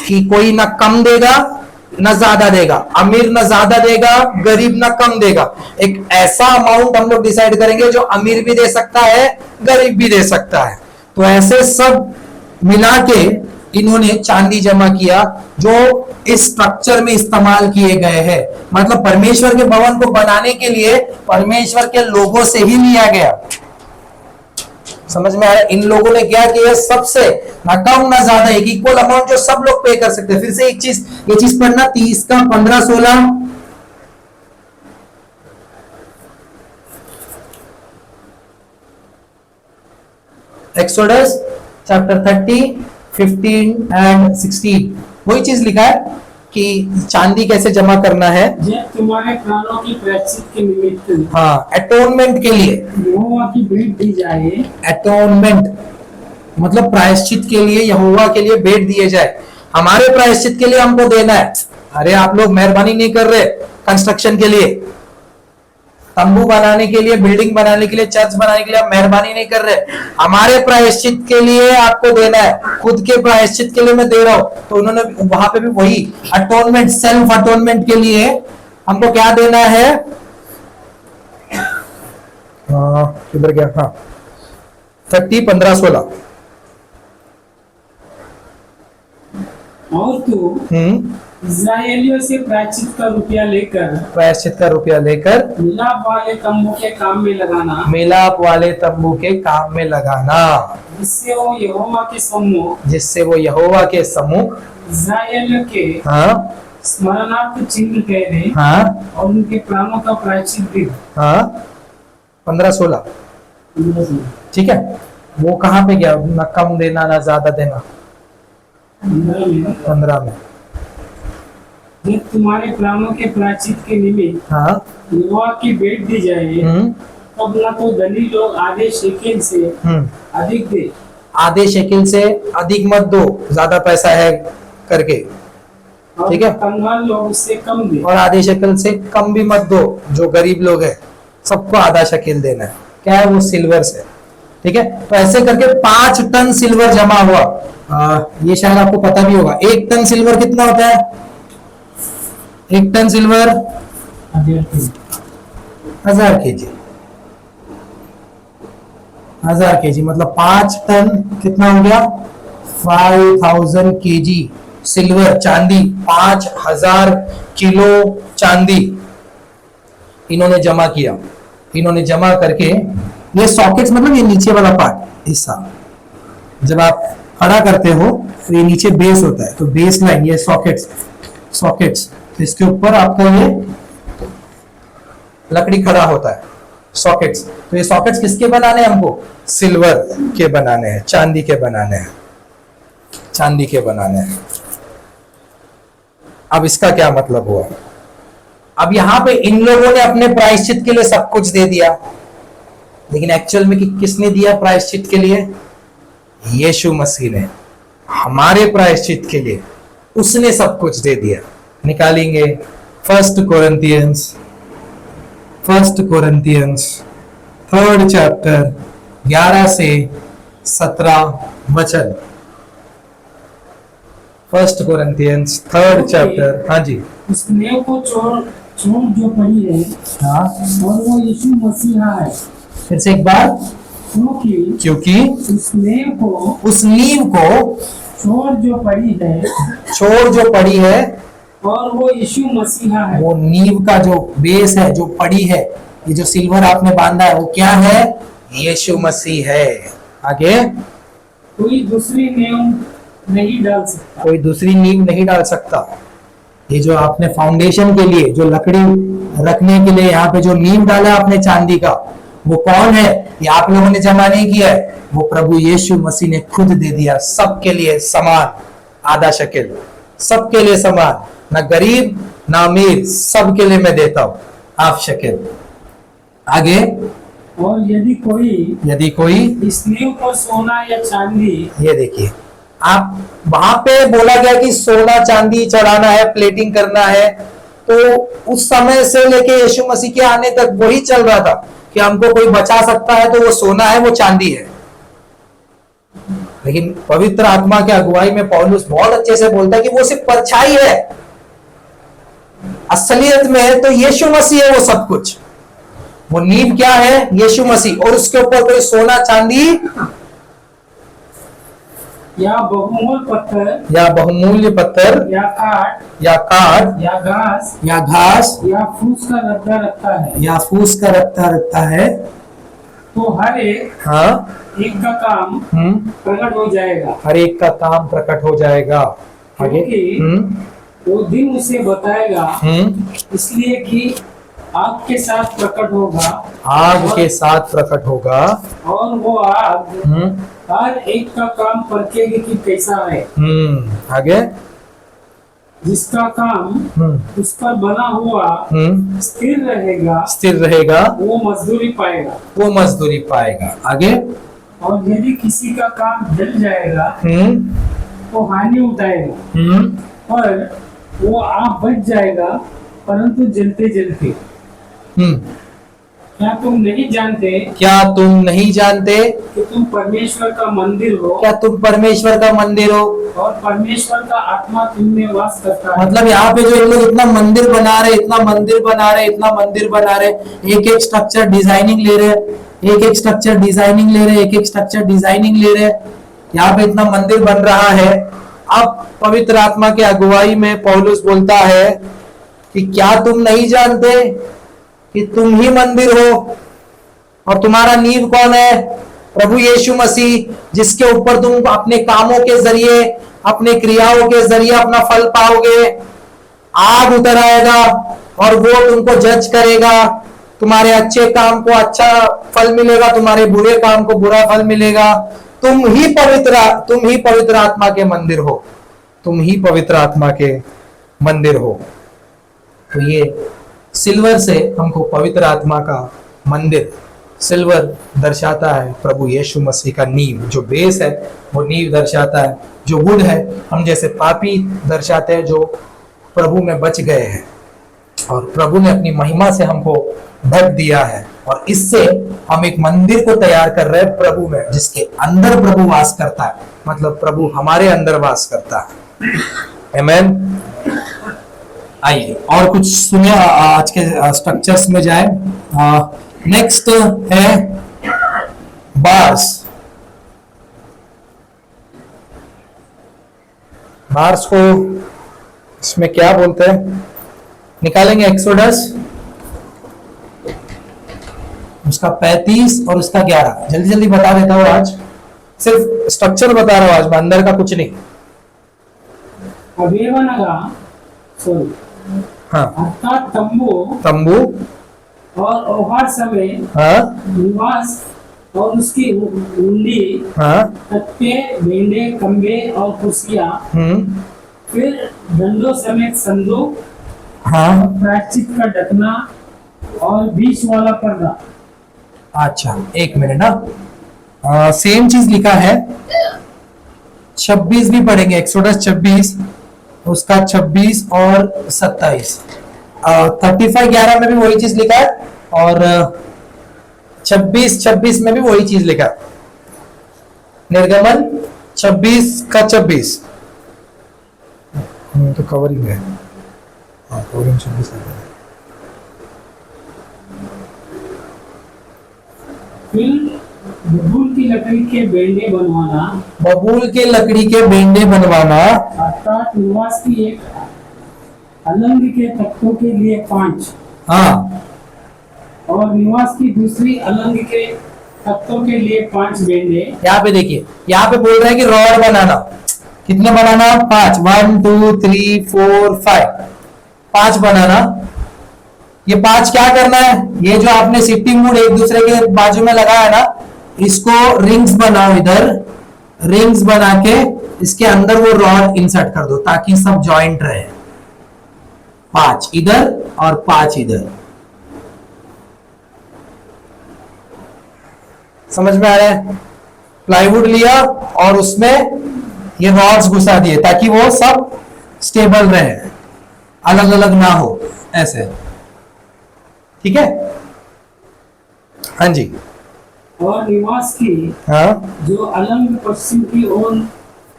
कि कोई ना कम देगा ना ज्यादा देगा, अमीर ना ज्यादा देगा, गरीब ना कम देगा। एक ऐसा अमाउंट हम लोग डिसाइड करेंगे जो अमीर भी दे सकता है, गरीब भी दे सकता है। तो ऐसे सब मिला के इन्होंने चांदी जमा किया, जो इस स्ट्रक्चर में इस्तेमाल किए गए हैं। मतलब परमेश्वर के भवन को बनाने के लिए परमेश्वर के लोगों से ही लिया गया। समझ में आ रहा है? इन लोगों ने क्या किया? सबसे ना कम ना ज्यादा, एक इक्वल अमाउंट जो सब लोग पे कर सकते हैं। फिर से एक चीज, ये चीज पढ़ना, 30 का 15 16। एक्सोडस चैप्टर 30, 15 एंड 16 वही चीज लिखा है कि चांदी कैसे जमा करना है। जब तुम्हारे प्राणों की प्रायश्चित के निमित्त, हाँ, एटोनमेंट के लिए यहोवा की भेंट दी जाए। एटोनमेंट मतलब प्रायश्चित के लिए, यहोवा के लिए भेंट दिए जाए। हमारे प्रायश्चित के लिए हमको देना है। अरे आप लोग मेहरबानी नहीं कर रहे कंस्ट्रक्शन के लिए, तंबू बनाने के लिए, बिल्डिंग बनाने के लिए, चर्च बनाने के लिए आप मेहरबानी नहीं कर रहे। हमारे प्रायश्चित के लिए आपको देना है, खुद के प्रायश्चित के लिए मैं दे रहा हूं। तो उन्होंने वहां पे भी वही अटोनमेंट, सेल्फ अटोनमेंट के लिए हमको क्या देना है, किधर गया, हाँ 30, 15, 16। और तू इस्राएलियों से प्रायश्चित का रुपया लेकर, प्रायश्चित का रुपया लेकर मिलाप वाले तंबू के काम में लगाना, मिलाप वाले तंबू के काम में लगाना, जिससे वो यहोवा के सम्मुख, जिससे वो यहोवा के सम्मुख इस्राएलियों के हाँ स्मरणार्थ चिन्ह ठहरे हाँ और उनके प्राणों का प्रायश्चित भी। हाँ 15, 16 ठीक है। वो कहाँ पे गया, ना कम देना ना ज्यादा देना, 15 में। जब तुम्हारे प्राणों के प्रायश्चित के निमित्त हाँ यहोवा की भेंट दी जाए, तब न तो धनी लोग आधे शेकेल से अधिक दे, आधे शेकिल से अधिक मत दो, ज्यादा पैसा है करके, और ठीक है। कंगाल लोग उससे कम दे। और आधे शकील से कम भी मत दो, जो गरीब लोग हैं सबको आधा शकील देना है। क्या है वो, सिल्वर से, ठीक है। तो ऐसे करके 5 टन सिल्वर जमा हुआ। ये शायद आपको पता भी होगा, 1 टन सिल्वर कितना होता है, 1 टन सिल्वर 1000 केजी, 1000 केजी मतलब 5 टन कितना हो गया, 5000 केजी सिल्वर, चांदी, 5000 किलो चांदी इन्होंने जमा किया। इन्होंने जमा करके, ये सॉकेट्स मतलब ये नीचे वाला पार्ट हिस्सा, जब आप खड़ा करते हो तो ये नीचे बेस होता है, तो बेस लाइन ये सॉकेट्स, सॉकेट्स, तो इसके ऊपर आपका ये लकड़ी खड़ा होता है, सॉकेट्स। तो ये सॉकेट्स किसके बनाने हैं हमको, सिल्वर के बनाने हैं, चांदी के बनाने हैं, चांदी के बनाने हैं। अब इसका क्या मतलब हुआ, अब यहां पे इन लोगों ने अपने प्रायश्चित के लिए सब कुछ दे दिया, लेकिन एक्चुअल में किसने दिया प्रायश्चित के लिए, यीशु मसीह ने हमारे प्रायश्चित के लिए उसने सब कुछ दे दिया। निकालेंगे 1 कोरिन्थियंस 3rd चैप्टर 11 से 17 वचन। 1 कोरिन्थियंस 3rd चैप्टर, हाँ जी। उस नेव को छोड़ जो पड़ी है, हाँ और वो यीशु मसीहा है। फिर से एक बार, क्योंकि उस नींव को छोड़ जो पड़ी है, और वो यीशु मसीहा है। वो नींव का जो बेस है, जो पड़ी है, ये जो सिल्वर आपने बांधा है वो क्या है, यीशु मसीह है। आगे, कोई दूसरी नींव नहीं डाल सकता, कोई दूसरी नींव नहीं डाल सकता। ये जो आपने फाउंडेशन के लिए, जो लकड़ी रखने के लिए यहाँ पे जो नींव डाला आपने चांदी का, वो कौन है, ये आप लोगों ने जमा नहीं किया है, वो प्रभु यीशु मसीह ने खुद दे दिया, सबके लिए समान, आधा शकेल, सबके लिए समान, ना गरीब ना अमीर, सबके लिए मैं देता हूं हाफ शकेल। आगे, और यदि कोई इस नींव को सोना या चांदी, ये देखिए आप वहां पे बोला गया कि सोना चांदी चढ़ाना है, प्लेटिंग करना है, तो उस समय से लेके यीशु मसीह के आने तक वही चल रहा था कि हमको कोई बचा सकता है तो वो सोना है, वो चांदी है। लेकिन पवित्र आत्मा के अगुवाई में पौलुस बहुत अच्छे से बोलता है कि वो सिर्फ परछाई है, असलियत में तो यीशु मसीह है वो सब कुछ। वो नींव क्या है, यीशु मसीह, और उसके ऊपर कोई सोना चांदी या बहुमूल्य पत्थर या काठ या घास या फूस का रखता रखता है, तो हर एक का काम प्रकट हो जाएगा, हर एक का काम प्रकट हो जाएगा। आगे, वो दिन उसे बताएगा, इसलिए कि आग के साथ प्रकट होगा, आग के साथ प्रकट होगा, और वो आग हर एक का काम परखेगी कि कैसा है। आगे, जिसका काम उस पर बना हुआ स्थिर रहेगा, वो मजदूरी पाएगा। आगे, और यदि किसी का काम जल जाएगा तो हानि उठाएगा, पर वो आप बच जाएगा, परंतु जलते जलते। क्या तुम नहीं जानते क्या तुम नहीं जानते कि तुम परमेश्वर का मंदिर हो क्या तुम परमेश्वर का मंदिर हो? और परमेश्वर का आत्मा तुम में वास करता है। मतलब यहाँ पे जो इन लोग इतना मंदिर बना रहे, इतना मंदिर बना रहे, इतना मंदिर बना रहे, एक एक स्ट्रक्चर डिजाइनिंग ले रहे, एक एक स्ट्रक्चर डिजाइनिंग ले रहे, एक एक स्ट्रक्चर डिजाइनिंग ले रहे, यहाँ पे इतना मंदिर बन रहा है। अब पवित्र आत्मा के अगुवाई में पौलुस बोलता है कि क्या तुम नहीं जानते कि तुम ही मंदिर हो और तुम्हारा नींव कौन है? प्रभु यीशु मसीह, जिसके ऊपर तुम अपने कामों के जरिए, अपने क्रियाओं के जरिए अपना फल पाओगे। आग उतर आएगा और वो तुमको जज करेगा। तुम्हारे अच्छे काम को अच्छा फल मिलेगा, तुम्हारे बुरे काम को बुरा फल मिलेगा। तुम ही पवित्र आत्मा के मंदिर हो, तुम ही पवित्र आत्मा के मंदिर हो। तो ये सिल्वर से हमको पवित्र आत्मा का मंदिर, सिल्वर दर्शाता है प्रभु यीशु मसीह का नींव, जो बेस है वो नींव दर्शाता है। जो वुड है, हम जैसे पापी दर्शाते हैं जो प्रभु में बच गए हैं, और प्रभु ने अपनी महिमा से हमको ढक दिया है, और इससे हम एक मंदिर को तैयार कर रहे हैं प्रभु में, जिसके अंदर प्रभु वास करता है। मतलब प्रभु हमारे अंदर वास करता है। आमीन। आइए और कुछ सुनिए, आज के स्ट्रक्चर्स में जाए। नेक्स्ट है बार्स। बार्स को इसमें क्या बोलते हैं, निकालेंगे एक्सोडस उसका 35 और उसका 11। जल्दी जल्दी बता देता हूँ, आज सिर्फ स्ट्रक्चर बता रहा हूँ, आज मैं अंदर का कुछ नहीं। हाँ, अर्थात तंबू और ओहार समय, हाँ, निवास और उसकी उंडी, हाँ, तख्ते, बेंडे, खंबे और कुर्सियां, फिर डंडों समेत संदूक, हाँ, प्रायश्चित का ढकना और बीच वाला पर्दा। अच्छा एक मिनट ना, सेम चीज लिखा है। 26 भी पढ़ेंगे, एक्सोडस 26, उसका 26 और 27। 35:11 में भी वही चीज लिखा है, और 26 में भी वही चीज लिखा है। निर्गमन 26 का 26 तो कवरिंग है। कवरिंग 26 है। फिर बबूल की लकड़ी के बेंडे बनवाना, बबूल के लकड़ी के बेंडे बनवाना, अर्थात निवास की एक अलंग के तख्तों के लिए 5, हाँ, और निवास की दूसरी अलंग के तख्तों के लिए 5 बेंडे। यहाँ पे देखिए, यहाँ पे बोल रहे हैं कि रॉड बनाना। कितने बनाना? 5। 1 2 3 4 5, 5 बनाना। ये 5 क्या करना है? ये जो आपने शिफ्टिंग वुड एक दूसरे के बाजू में लगाया ना, इसको रिंग्स बनाओ, इधर रिंग्स बना के इसके अंदर वो रॉड इंसर्ट कर दो, ताकि सब जॉइंट रहे। 5 इधर और 5 इधर। समझ में आ रहा है? प्लाईवुड लिया और उसमें ये रॉड्स घुसा दिए, ताकि वो सब स्टेबल रहे, अलग अलग ना हो, ऐसे। ठीक है? हाँ जी। और निवास की हाँ, जो अलंग पश्चिम की ओर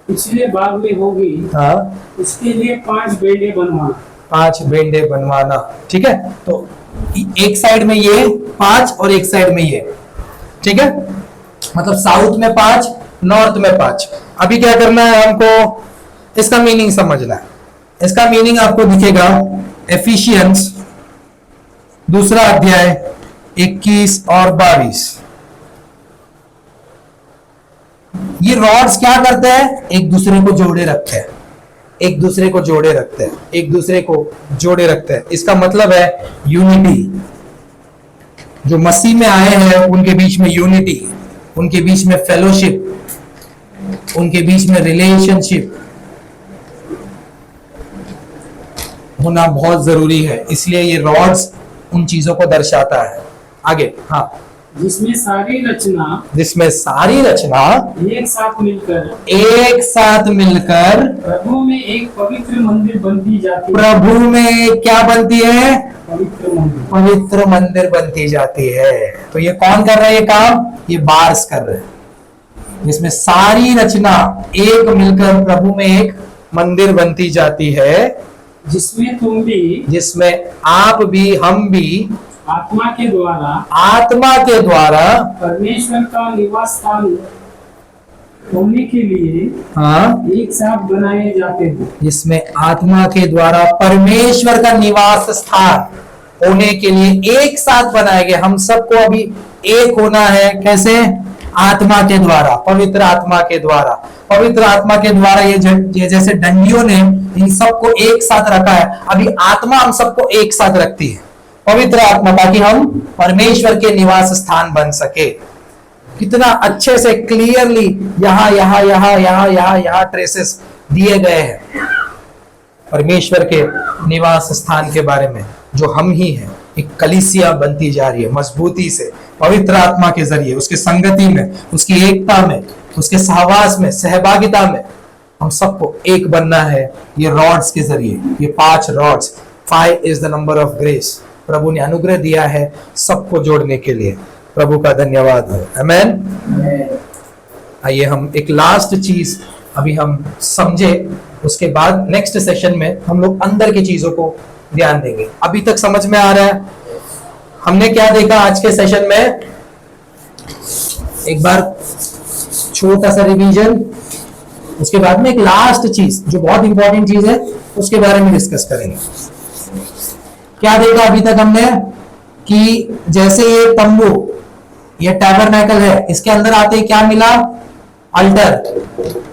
पिछले भाग में होगी, हाँ, उसके लिए 5 बेंडे बनवाना। 5 बेंडे बनवाना। ठीक है, तो एक साइड में ये 5 और एक साइड में ये। ठीक है, मतलब साउथ में 5, नॉर्थ में 5। अभी क्या करना है हमको, इसका मीनिंग समझना है। इसका मीनिंग आपको दिखेगा एफिशिएंस 2 अध्याय 21 और 22। ये रॉड्स क्या करते हैं? एक दूसरे को जोड़े रखते हैं, एक दूसरे को जोड़े रखते हैं, एक दूसरे को जोड़े रखते हैं। इसका मतलब है यूनिटी। जो मसीह में आए हैं उनके बीच में यूनिटी, उनके बीच में फेलोशिप, उनके बीच में रिलेशनशिप होना बहुत जरूरी है। इसलिए ये रॉड्स उन चीजों को दर्शाता है। आगे, हाँ, जिसमें सारी रचना जिसमें सारी रचना एक साथ मिलकर प्रभु में एक पवित्र मंदिर बनती जाती है। प्रभु में क्या बनती है? पवित्र मंदिर। पवित्र मंदिर बनती जाती है। तो ये कौन कर रहा है ये काम? ये बार्स कर रहे हैं। जिसमें सारी रचना एक मिलकर प्रभु में एक मंदिर बनती जाती है, जिसमें तुम भी, जिसमें आप भी, हम भी आत्मा के द्वारा परमेश्वर का निवास स्थान होने के लिए हाँ, एक साथ बनाए जाते हैं। जिसमें आत्मा के द्वारा परमेश्वर का निवास स्थान होने के लिए एक साथ बनाए गए। हम सबको अभी एक होना है। कैसे? आत्मा के द्वारा, पवित्र आत्मा के द्वारा। पवित्र आत्मा के द्वारा ये जैसे डंडियों ने इन सबको एक साथ रखा है, अभी आत्मा हम सबको एक साथ रखती है, पवित्र आत्मा, ताकि हम परमेश्वर के निवास स्थान बन सके। कितना अच्छे से क्लियरली यहाँ ट्रेसेस दिए गए हैं परमेश्वर के निवास स्थान के बारे में, जो हम ही हैं। एक कलीसिया बनती जा रही है मजबूती से, पवित्र आत्मा के जरिए, उसकी संगति में, उसकी एकता में, उसके सहवास में, सहभागिता में हम सबको एक बनना है। ये रॉड्स के जरिए, ये 5 rods, 5 is the number of grace, प्रभु ने अनुग्रह दिया है सबको जोड़ने के लिए। प्रभु का धन्यवाद हो। आमेन। आइए हम एक लास्ट चीज अभी हम समझे, उसके बाद नेक्स्ट सेशन में हम लोग अंदर की चीजों को ध्यान देंगे। अभी तक समझ में आ रहा है हमने क्या देखा आज के सेशन में? एक बार छोटा सा रिवीजन, उसके बाद में एक लास्ट चीज जो बहुत इंपॉर्टेंट चीज है उसके बारे में डिस्कस करेंगे। क्या देखा अभी तक हमने? कि जैसे ये तंबू, ये टैबरनैकल है, इसके अंदर आते ही क्या मिला? अल्टर,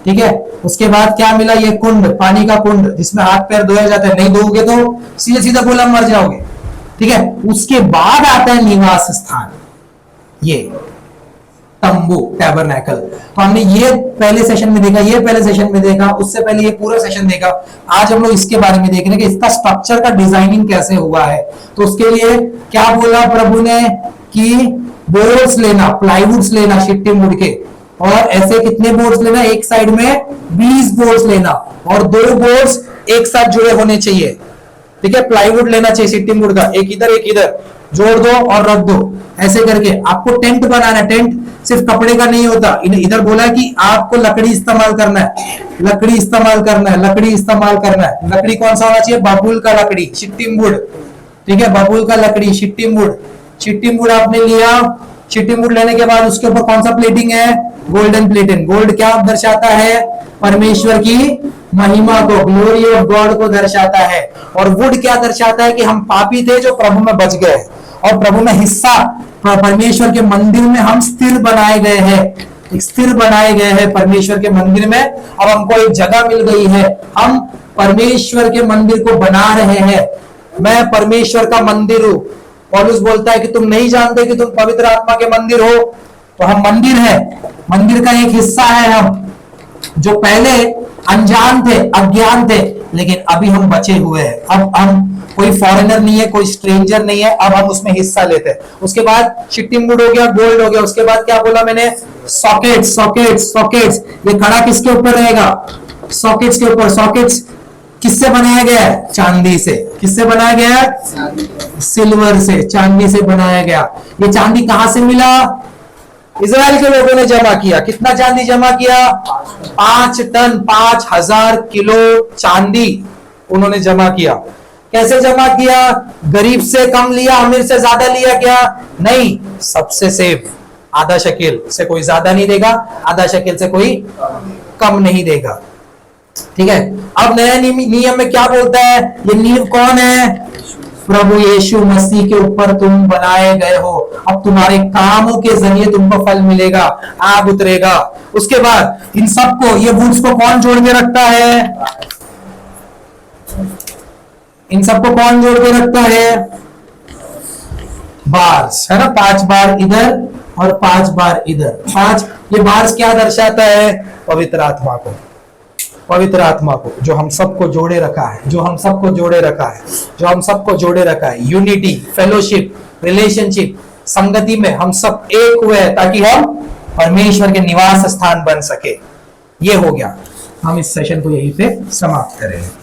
ठीक है। उसके बाद क्या मिला? ये कुंड, पानी का कुंड जिसमें हाथ पैर धोया जाता है। नहीं धोगे तो सीधे सीधा बोला मर जाओगे, ठीक है। उसके बाद आता है निवास स्थान, ये तंबू, टैबरनैकल। तो हमने ये पहले सेशन में देखा, ये पहले सेशन में देखा, उससे पहले ये पूरा सेशन देखा। आज हम लोग इसके बारे में देख रहे हैं कि इसका स्ट्रक्चर का डिजाइनिंग कैसे हुआ है। तो उसके लिए क्या बोला प्रभु ने कि बोर्ड्स लेना, प्लाईवुड्स लेना शिट्टी मुड़ के, और ऐसे कितने बोर्ड्स लेना? एक साइड में 20 बोर्ड्स लेना, और 2 बोर्ड्स एक साथ जुड़े होने चाहिए, ठीक है। प्लाईवुड लेना चाहिए शिट्टी मुड़ का, एक इधर जोड़ दो और रख दो, ऐसे करके आपको टेंट बनाना है। टेंट सिर्फ कपड़े का नहीं होता, इधर बोला कि आपको लकड़ी इस्तेमाल करना है, लकड़ी इस्तेमाल करना है, लकड़ी इस्तेमाल करना है। लकड़ी कौन सा होना चाहिए? बबूल का लकड़ी, शिट्टीमुड़, ठीक है, बबूल का लकड़ी, शिट्टीमुड़। शिट्टीमुड़ आपने लिया, शिट्टीमुड़ लेने के बाद उसके ऊपर कौन सा प्लेटिंग है? Golden plating. गोल्ड क्या दर्शाता है? परमेश्वर की महिमा को, ग्लोरी ऑफ गॉड को दर्शाता है। और वुड क्या दर्शाता है? कि हम पापी थे जो प्रभु में बच गए, और प्रभु में हिस्सा, परमेश्वर के मंदिर में हम स्थिर बनाए गए हैं, स्थिर बनाए गए हैं परमेश्वर के मंदिर में। अब हमको एक जगह मिल गई है, हम परमेश्वर के मंदिर को बना रहे हैं। मैं परमेश्वर का मंदिर हूं। पौलुस बोलता है कि तुम नहीं जानते कि तुम पवित्र आत्मा के मंदिर हो। तो हम मंदिर है, मंदिर का एक हिस्सा है हम, जो पहले अनजान थे, अज्ञान थे, लेकिन अभी हम बचे हुए हैं। अब हम कोई फॉरेनर नहीं है, कोई स्ट्रेंजर नहीं है, अब हम उसमें हिस्सा लेते हैं। उसके बाद शिट्टीमुड़ हो गया, गोल्ड हो गया। उसके बाद क्या बोला मैंने? Sockets, sockets, sockets. ये खड़ा किसके ऊपर रहेगा? सॉकेट्स के ऊपर। सॉकेट्स किससे बनाया गया है? चांदी से। किससे बनाया गया है? सिल्वर से, चांदी से बनाया गया। ये चांदी कहां से मिला? इजराइल के लोगों ने जमा किया। कितना चांदी जमा किया? 5 टन, 5000 किलो चांदी उन्होंने जमा किया। कैसे जमा किया? गरीब से कम लिया, अमीर से ज्यादा लिया क्या? नहीं, सबसे सेफ। आधा शकील से कोई ज्यादा नहीं देगा, आधा शकील से कोई कम नहीं देगा, ठीक है। अब नया नियम में क्या बोलता है? ये नींव कौन है? प्रभु यीशु मसीह के ऊपर तुम बनाए गए हो। अब तुम्हारे कामों के जरिए तुमको फल मिलेगा, आग उतरेगा। उसके बाद इन सबको, ये वुड्स को कौन जोड़ के रखता है? इन सबको कौन जोड़ के रखता है? बार्स, है ना। 5 बार इधर और 5 बार इधर। 5 ये बार्स क्या दर्शाता है? पवित्र आत्मा को, पवित्र आत्मा को, जो हम सबको जोड़े रखा है, जो हम सबको जोड़े रखा है, जो हम सबको जोड़े रखा है। यूनिटी, फेलोशिप, रिलेशनशिप, संगति में हम सब एक हुए ताकि हम परमेश्वर के निवास स्थान बन सके। ये हो गया, हम इस सेशन को यहीं पे समाप्त करेंगे।